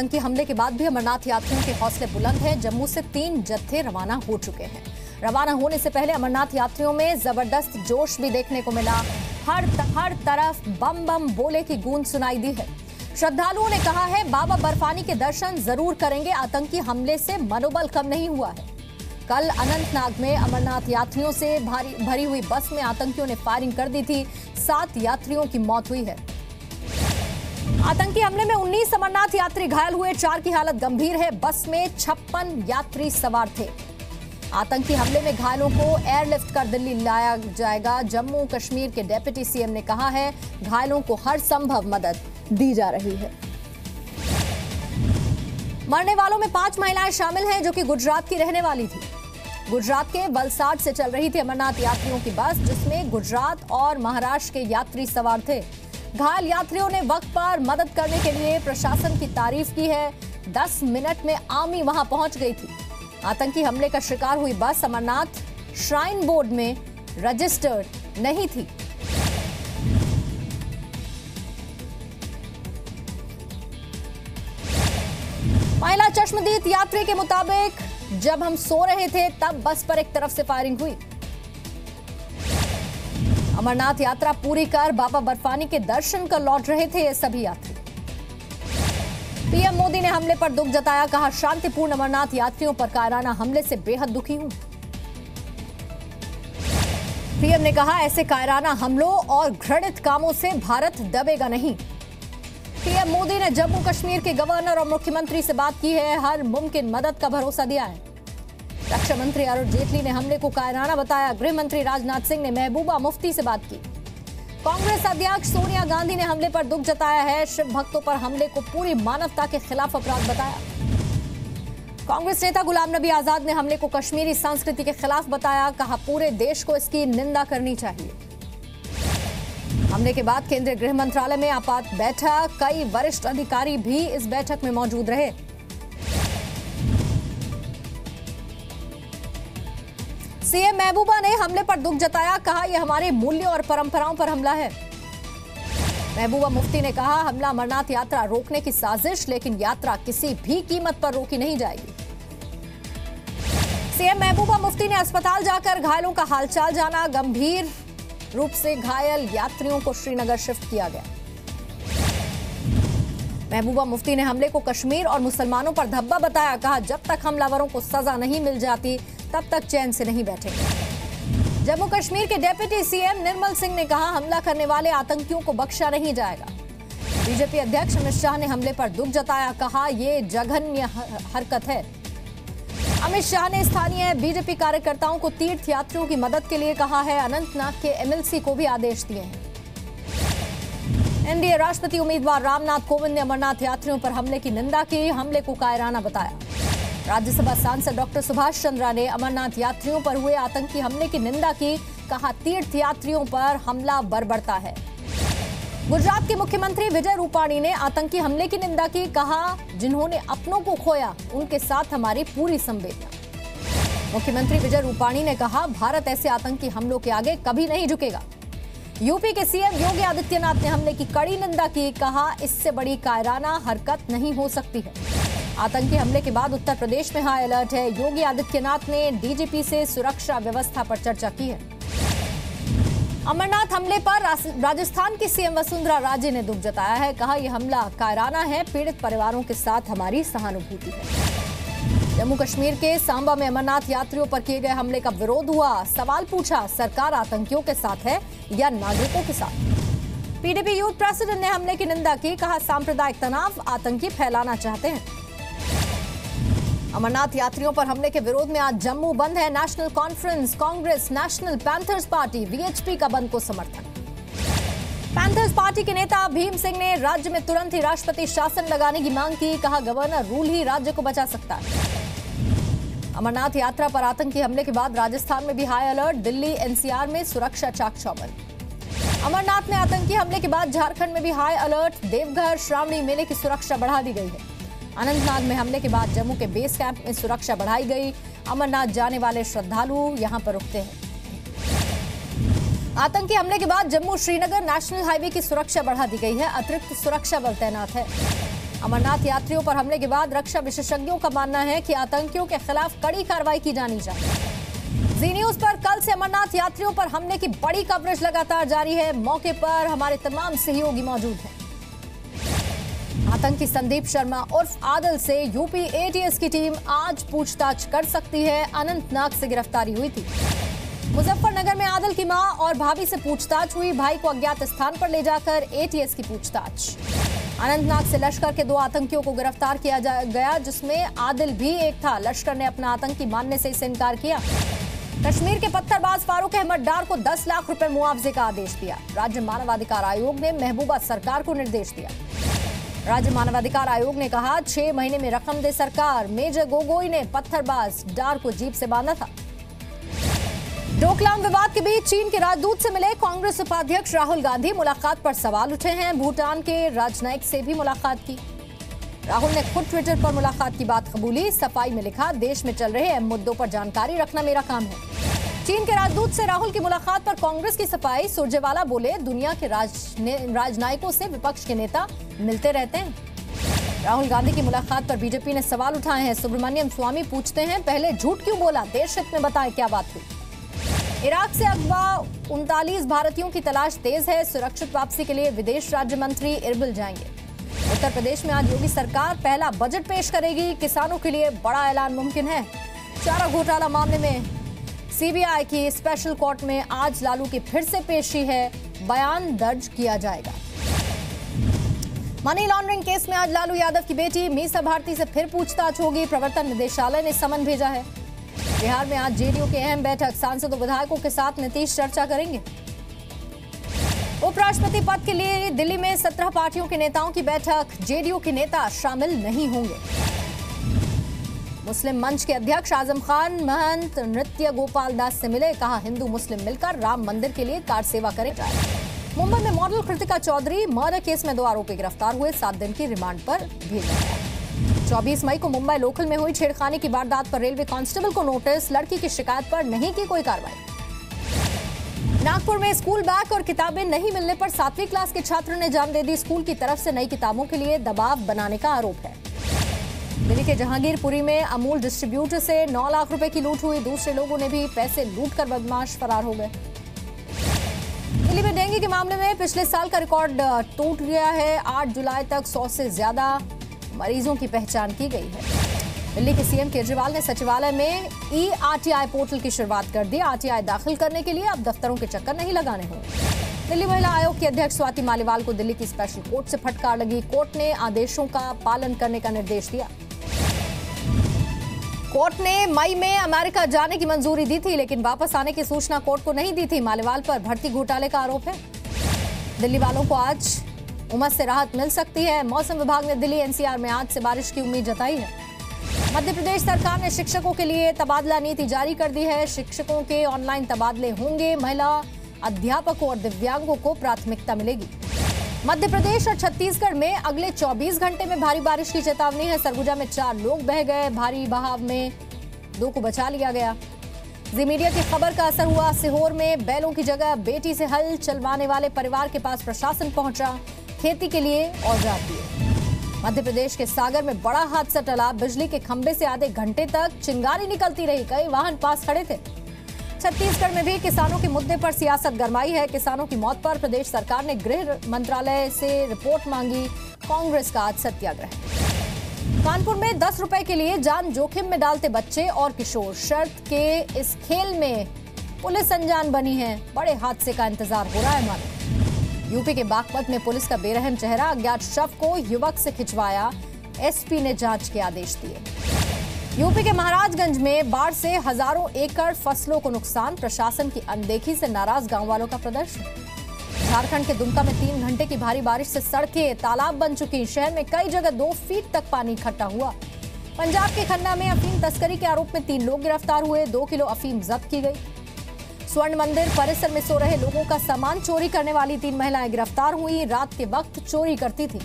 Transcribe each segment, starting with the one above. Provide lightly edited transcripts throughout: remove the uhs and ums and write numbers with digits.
आतंकी हमले के बाद भी अमरनाथ यात्रियों के हौसले बुलंद हैं। जम्मू से 3 जत्थे रवाना हो चुके हैं। रवाना होने से पहले अमरनाथ यात्रियों में जबरदस्त जोश भी देखने को मिला। हर तरफ बम बम बोले की गूंज सुनाई दी है। श्रद्धालुओं ने कहा है बाबा बर्फानी के दर्शन जरूर करेंगे। आतंकी हमले से मनोबल कम नहीं हुआ है। कल अनंतनाग में अमरनाथ यात्रियों से भरी हुई बस में आतंकियों ने फायरिंग कर दी थी। 7 यात्रियों की मौत हुई है। आतंकी हमले में 19 अमरनाथ यात्री घायल हुए, 4 की हालत गंभीर है। बस में 56 यात्री सवार थे। आतंकी हमले में घायलों को एयरलिफ्ट कर दिल्ली लाया जाएगा। जम्मू कश्मीर के डिप्टी सीएम ने कहा है घायलों को हर संभव मदद दी जा रही है। मरने वालों में 5 महिलाएं शामिल हैं जो कि गुजरात की रहने वाली थी। गुजरात के वलसाड से चल रही थी अमरनाथ यात्रियों की बस, जिसमें गुजरात और महाराष्ट्र के यात्री सवार थे। घायल यात्रियों ने वक्त पर मदद करने के लिए प्रशासन की तारीफ की है। 10 मिनट में आर्मी वहां पहुंच गई थी। आतंकी हमले का शिकार हुई बस अमरनाथ श्राइन बोर्ड में रजिस्टर्ड नहीं थी। महिला चश्मदीद यात्री के मुताबिक जब हम सो रहे थे तब बस पर एक तरफ से फायरिंग हुई। अमरनाथ यात्रा पूरी कर बाबा बर्फानी के दर्शन कर लौट रहे थे ये सभी यात्री। पीएम मोदी ने हमले पर दुख जताया, कहा शांतिपूर्ण अमरनाथ यात्रियों पर कायराना हमले से बेहद दुखी हूं। पीएम ने कहा ऐसे कायराना हमलों और घृणित कामों से भारत दबेगा नहीं। पीएम मोदी ने जम्मू कश्मीर के गवर्नर और मुख्यमंत्री से बात की है, हर मुमकिन मदद का भरोसा दिया है। रक्षा मंत्री अरुण जेटली ने हमले को कायराना बताया। गृह मंत्री राजनाथ सिंह ने महबूबा मुफ्ती से बात की। कांग्रेस अध्यक्ष सोनिया गांधी ने हमले पर दुख जताया है। शिव भक्तों पर हमले को पूरी मानवता के खिलाफ अपराध बताया। कांग्रेस नेता गुलाम नबी आजाद ने हमले को कश्मीरी संस्कृति के खिलाफ बताया, कहा पूरे देश को इसकी निंदा करनी चाहिए। हमले के बाद केंद्रीय गृह मंत्रालय में आपात बैठक, कई वरिष्ठ अधिकारी भी इस बैठक में मौजूद रहे। सीएम महबूबा ने हमले पर दुख जताया, कहा यह हमारे मूल्यों और परंपराओं पर हमला है। महबूबा मुफ्ती ने कहा हमला अमरनाथ यात्रा रोकने की साजिश, लेकिन यात्रा किसी भी कीमत पर रोकी नहीं जाएगी। सीएम महबूबा मुफ्ती ने अस्पताल जाकर घायलों का हालचाल जाना। गंभीर रूप से घायल यात्रियों को श्रीनगर शिफ्ट किया गया। महबूबा मुफ्ती ने हमले को कश्मीर और मुसलमानों पर धब्बा बताया, कहा जब तक हमलावरों को सजा नहीं मिल जाती तब तक चैन से नहीं बैठेंगे। जम्मू कश्मीर के डिप्टी सीएम निर्मल सिंह ने कहा हमला करने वाले आतंकियों को बख्शा नहीं जाएगा। बीजेपी अध्यक्ष अमित शाह ने हमले पर दुख जताया, कहा यह जघन्य हरकत है। अमित शाह ने स्थानीय बीजेपी कार्यकर्ताओं को तीर्थ यात्रियों की मदद के लिए कहा है। अनंतनाग के एमएलसी को भी आदेश दिए हैं। एनडीए राष्ट्रपति उम्मीदवार रामनाथ कोविंद ने अमरनाथ यात्रियों पर हमले की निंदा की, हमले को कायराना बताया। राज्यसभा सांसद डॉक्टर सुभाष चंद्रा ने अमरनाथ यात्रियों पर हुए आतंकी हमले की निंदा की, कहा तीर्थ यात्रियों पर हमला बर्बरता है। गुजरात के मुख्यमंत्री विजय रूपाणी ने आतंकी हमले की निंदा की, कहा जिन्होंने अपनों को खोया उनके साथ हमारी पूरी संवेदना। मुख्यमंत्री विजय रूपाणी ने कहा भारत ऐसे आतंकी हमलों के आगे कभी नहीं झुकेगा। यूपी के सीएम योगी आदित्यनाथ ने हमले की कड़ी निंदा की, कहा इससे बड़ी कायराना हरकत नहीं हो सकती है। आतंकी हमले के बाद उत्तर प्रदेश में हाई अलर्ट है। योगी आदित्यनाथ ने डीजीपी से सुरक्षा व्यवस्था पर चर्चा की है। अमरनाथ हमले पर राजस्थान की सीएम वसुंधरा राजे ने दुख जताया है, कहा यह हमला कायराना है, पीड़ित परिवारों के साथ हमारी सहानुभूति है। जम्मू कश्मीर के सांबा में अमरनाथ यात्रियों पर किए गए हमले का विरोध हुआ। सवाल पूछा सरकार आतंकियों के साथ है या नागरिकों के साथ। पीडीपी यूथ प्रेसिडेंट ने हमले की निंदा की, कहा सांप्रदायिक तनाव आतंकी फैलाना चाहते हैं। अमरनाथ यात्रियों पर हमले के विरोध में आज जम्मू बंद है। National conference, Congress, national panthers party, VHP का बंद को समर्थन। पैंथर्स पार्टी के नेता भीम सिंह ने राज्य में तुरंत ही राष्ट्रपति शासन लगाने की मांग की, कहा गवर्नर रूल ही राज्य को बचा सकता है। अमरनाथ यात्रा पर आतंकी हमले के बाद राजस्थान में भी हाई अलर्ट, दिल्ली एनसीआर में सुरक्षा चाक चौबंद। अमरनाथ में आतंकी हमले के बाद झारखंड में भी हाई अलर्ट, देवघर श्रावणी मेले की सुरक्षा बढ़ा दी गई है। अनंतनाग में हमले के बाद जम्मू के बेस कैंप में सुरक्षा बढ़ाई गई। अमरनाथ जाने वाले श्रद्धालु यहां पर रुकते हैं। आतंकी हमले के बाद जम्मू श्रीनगर नेशनल हाईवे की सुरक्षा बढ़ा दी गई है। अतिरिक्त सुरक्षा बल तैनात है। अमरनाथ यात्रियों पर हमले के बाद रक्षा विशेषज्ञों का मानना है कि आतंकियों के खिलाफ कड़ी कार्रवाई की जानी चाहिए। जी न्यूज पर कल से अमरनाथ यात्रियों पर हमले की बड़ी कवरेज लगातार जारी है। मौके पर हमारे तमाम सहयोगी मौजूद हैं। आतंकी संदीप शर्मा उर्फ आदिल से यूपी एटीएस की टीम आज पूछताछ कर सकती है। अनंतनाग से गिरफ्तारी हुई थी। मुजफ्फरनगर में आदिल की मां और भाभी से पूछताछ हुई। भाई को अज्ञात स्थान पर ले जाकर एटीएस की पूछताछ। अनंतनाग से लश्कर के 2 आतंकियों को गिरफ्तार किया गया, जिसमें आदिल भी एक था। लश्कर ने अपना आतंकी मानने से इसे इनकार किया। कश्मीर के पत्थरबाज फारूक अहमद डार को 10 लाख रुपए मुआवजे का आदेश दिया। राज्य मानवाधिकार आयोग ने महबूबा सरकार को निर्देश दिया। राज्य मानवाधिकार आयोग ने कहा 6 महीने में रकम दे सरकार। मेजर गोगोई ने पत्थरबाज डार को जीप से बांधा था। डोकलाम विवाद के बीच चीन के राजदूत से मिले कांग्रेस उपाध्यक्ष राहुल गांधी। मुलाकात पर सवाल उठे हैं। भूटान के राजनयिक से भी मुलाकात की। राहुल ने खुद ट्विटर पर मुलाकात की बात कबूली। सफाई में लिखा, देश में चल रहे अहम मुद्दों पर जानकारी रखना मेरा काम है। चीन के राजदूत से राहुल की मुलाकात पर कांग्रेस की सफाई। सुरजेवाला बोले, दुनिया के राजनयिकों से विपक्ष के नेता मिलते रहते हैं। राहुल गांधी की मुलाकात पर बीजेपी ने सवाल उठाए हैं। सुब्रमण्यम स्वामी पूछते हैं, पहले झूठ क्यों बोला, देश हित में बताएं क्या बात हुई। इराक से अगवा 39 भारतीयों की तलाश तेज है। सुरक्षित वापसी के लिए विदेश राज्य मंत्री इरबिल जाएंगे। उत्तर प्रदेश में आज योगी सरकार पहला बजट पेश करेगी। किसानों के लिए बड़ा ऐलान मुमकिन है। चारा घोटाला मामले में सीबीआई की स्पेशल कोर्ट में आज लालू की फिर से पेशी है। बयान दर्ज किया जाएगा। मनी लॉन्ड्रिंग केस में आज लालू यादव की बेटी मीसा भारती से फिर पूछताछ होगी। प्रवर्तन निदेशालय ने समन भेजा है। बिहार में आज जेडीयू की अहम बैठक। सांसदों विधायकों के साथ नीतीश चर्चा करेंगे। उपराष्ट्रपति पद के लिए दिल्ली में 17 पार्टियों के नेताओं की बैठक। जेडीयू के नेता शामिल नहीं होंगे। मुस्लिम मंच के अध्यक्ष आजम खान महंत नृत्य गोपाल दास से मिले। कहा, हिंदू मुस्लिम मिलकर राम मंदिर के लिए कार सेवा करें। मुंबई में model Kritika Chaudhary murder case में 2 आरोपी गिरफ्तार हुए। 7 दिन की रिमांड पर भेजा गया। 24 मई को मुंबई लोकल में हुई छेड़खानी की वारदात पर रेलवे कांस्टेबल को नोटिस। लड़की की शिकायत पर नहीं की कोई कार्रवाई। नागपुर में स्कूल बैग और किताबें नहीं मिलने पर 7वीं क्लास के छात्र ने जान दे दी। स्कूल की तरफ से नई किताबों के लिए दबाव बनाने का आरोप है। दिल्ली के जहांगीरपुरी में अमूल डिस्ट्रीब्यूटर से 9 लाख रुपए की लूट हुई। दूसरे लोगों ने भी पैसे लूटकर बदमाश फरार हो गए। दिल्ली में डेंगू के मामले में पिछले साल का रिकॉर्ड टूट गया है। 8 जुलाई तक 100 से ज्यादा मरीजों की पहचान की गई है। दिल्ली के सीएम केजरीवाल ने सचिवालय में ई-आरटीआई पोर्टल की शुरुआत कर दी। आरटीआई दाखिल करने के लिए अब दफ्तरों के चक्कर नहीं लगाने होंगे। दिल्ली महिला आयोग की अध्यक्ष स्वाति मालीवाल को दिल्ली की स्पेशल कोर्ट से फटकार लगी। कोर्ट ने आदेशों का पालन करने का निर्देश दिया। कोर्ट ने मई में अमेरिका जाने की मंजूरी दी थी, लेकिन वापस आने की सूचना कोर्ट को नहीं दी थी। मालीवाल पर भर्ती घोटाले का आरोप है। दिल्ली वालों को आज उमस से राहत मिल सकती है। मौसम विभाग ने दिल्ली एनसीआर में आज से बारिश की उम्मीद जताई है। मध्य प्रदेश सरकार ने शिक्षकों के लिए तबादला नीति जारी कर दी है। शिक्षकों के ऑनलाइन तबादले होंगे। महिला अध्यापकों और दिव्यांगों को प्राथमिकता मिलेगी। मध्य प्रदेश और छत्तीसगढ़ में अगले 24 घंटे में भारी बारिश की चेतावनी है। सरगुजा में 4 लोग बह गए। भारी बहाव में 2 को बचा लिया गया। जी मीडिया की खबर का असर हुआ। सीहोर में बैलों की जगह बेटी से हल चलवाने वाले परिवार के पास प्रशासन पहुंचा। खेती के लिए औजार दिए। मध्य प्रदेश के सागर में बड़ा हादसा टला। बिजली के खंभे से आधे घंटे तक चिंगारी निकलती रही। कई वाहन पास खड़े थे। छत्तीसगढ़ में भी किसानों के मुद्दे पर सियासत गरमाई है। किसानों की मौत पर प्रदेश सरकार ने गृह मंत्रालय से रिपोर्ट मांगी। कांग्रेस का आज सत्याग्रह। कानपुर में 10 रुपए के लिए जान जोखिम में डालते बच्चे और किशोर। शर्त के इस खेल में पुलिस अनजान बनी है। बड़े हादसे का इंतजार हो रहा है मानो। यूपी के बागपत में पुलिस का बेरहम चेहरा। अज्ञात शव को युवक से खिंचवाया। एसपी ने जांच के आदेश दिए। यूपी के महाराजगंज में बाढ़ से हजारों एकड़ फसलों को नुकसान। प्रशासन की अनदेखी से नाराज गांव वालों का प्रदर्शन। झारखंड के दुमका में 3 घंटे की भारी बारिश से सड़कें तालाब बन चुकी। शहर में कई जगह 2 फीट तक पानी इकट्ठा हुआ। पंजाब के खन्ना में अफीम तस्करी के आरोप में 3 लोग गिरफ्तार हुए। 2 किलो अफीम जब्त की गई। स्वर्ण मंदिर परिसर में सो रहे लोगों का सामान चोरी करने वाली 3 महिलाएं गिरफ्तार हुई। रात के वक्त चोरी करती थी।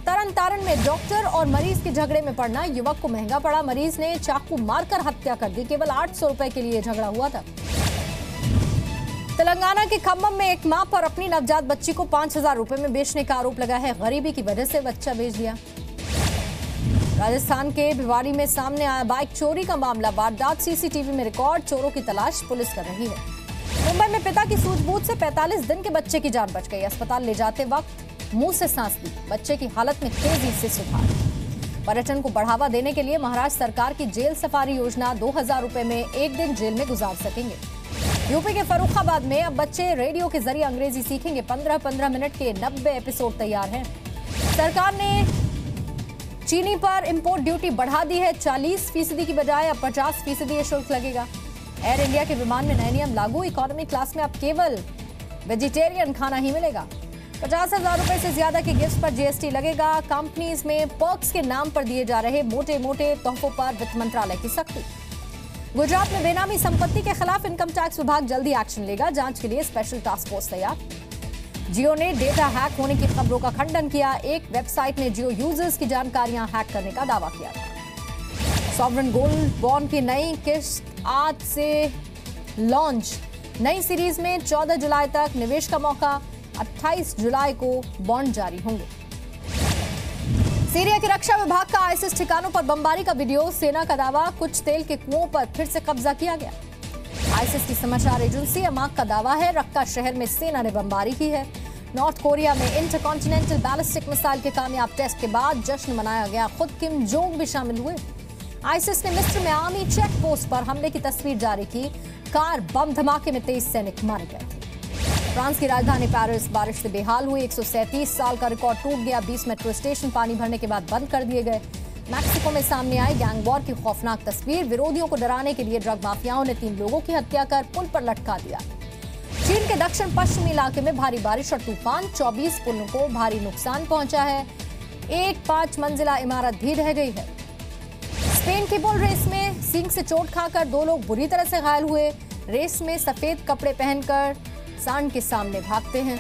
तरन तारण में डॉक्टर और मरीज के झगड़े में पड़ना युवक को महंगा पड़ा। मरीज ने चाकू मारकर हत्या कर दी। केवल 800 रुपए के लिए झगड़ा हुआ था। तेलंगाना के खम्मम में एक मां पर अपनी नवजात बच्ची को 5000 रुपए में बेचने का आरोप लगा है। गरीबी की वजह से बच्चा बेच दिया। राजस्थान के भिवाड़ी में सामने आया बाइक चोरी का मामला। वारदात सीसीटीवी में रिकॉर्ड। चोरों की तलाश पुलिस कर रही है। मुंबई में पिता की सूझबूझ से 45 दिन के बच्चे की जान बच गई। अस्पताल ले जाते वक्त मुंह से सांस ली। बच्चे की हालत में तेजी से सुधार। पर्यटन को बढ़ावा देने के लिए महाराष्ट्र सरकार की जेल सफारी योजना। 2000 रुपए में एक दिन जेल में गुजार सकेंगे। यूपी के फर्रुखाबाद में अब बच्चे रेडियो के जरिए अंग्रेजी सीखेंगे। 15-15 मिनट के 90 एपिसोड तैयार हैं। सरकार ने चीनी पर इंपोर्ट ड्यूटी बढ़ा दी है। 40% की बजाय अब 50% ये शुल्क लगेगा। एयर इंडिया के विमान में नए नियम लागू। इकोनॉमी क्लास में अब केवल वेजिटेरियन खाना ही मिलेगा। 50,000 रुपए से ज्यादा के गिफ्ट पर जीएसटी लगेगा। कंपनीज में पर्क्स के नाम पर दिए जा रहे मोटे मोटे तोहफों पर वित्त मंत्रालय की सख्ती। गुजरात में बेनामी संपत्ति के खिलाफ इनकम टैक्स विभाग जल्दी एक्शन लेगा। जांच के लिए स्पेशल टास्क फोर्स तैयार। जियो ने डेटा हैक होने की खबरों का खंडन किया। एक वेबसाइट ने जियो यूजर्स की जानकारियां हैक करने का दावा किया था। सॉवरेन गोल्ड बॉन्ड की नई किस्त आज से लॉन्च। नई सीरीज में 14 जुलाई तक निवेश का मौका। 28 जुलाई को बॉन्ड जारी होंगे। सीरिया के रक्षा विभाग का आईएसआईएस ठिकानों पर बमबारी का वीडियो। सेना का दावा, कुछ तेल के कुओं पर फिर से कब्जा किया गया। आईएसआईएस की समाचार एजेंसी अमाक का दावा है रक्का शहर में सेना ने बमबारी की है। नॉर्थ कोरिया में इंटरकॉन्टिनेंटल बैलिस्टिक मिसाइल के कामयाब टेस्ट के बाद जश्न मनाया गया। खुद किम जोंग भी शामिल हुए। आईएसआईएस ने मिस्र में आर्मी चेक पोस्ट पर हमले की तस्वीर जारी की। कार बम धमाके में 23 सैनिक मारे गए थे। फ्रांस की राजधानी पेरिस बारिश से बेहाल हुई। 137 साल का रिकॉर्ड टूट गया। 20 मेट्रो स्टेशन पानी भरने के बाद बंद कर दिए गए। मैक्सिको में सामने आई गैंग वॉर की खौफनाक तस्वीर। विरोधियों को डराने के लिए ड्रग माफियाओं ने 3 लोगों की हत्या कर पुल पर लटका दिया। चीन के दक्षिण पश्चिमी इलाके में भारी बारिश और तूफान। 24 पुलों को भारी नुकसान पहुंचा है। एक 5 मंजिला इमारत भी ढह गई है। स्पेन की बुल रेस में सींग से चोट खाकर 2 लोग बुरी तरह से घायल हुए। रेस में सफेद कपड़े पहनकर सांड के सामने भागते हैं।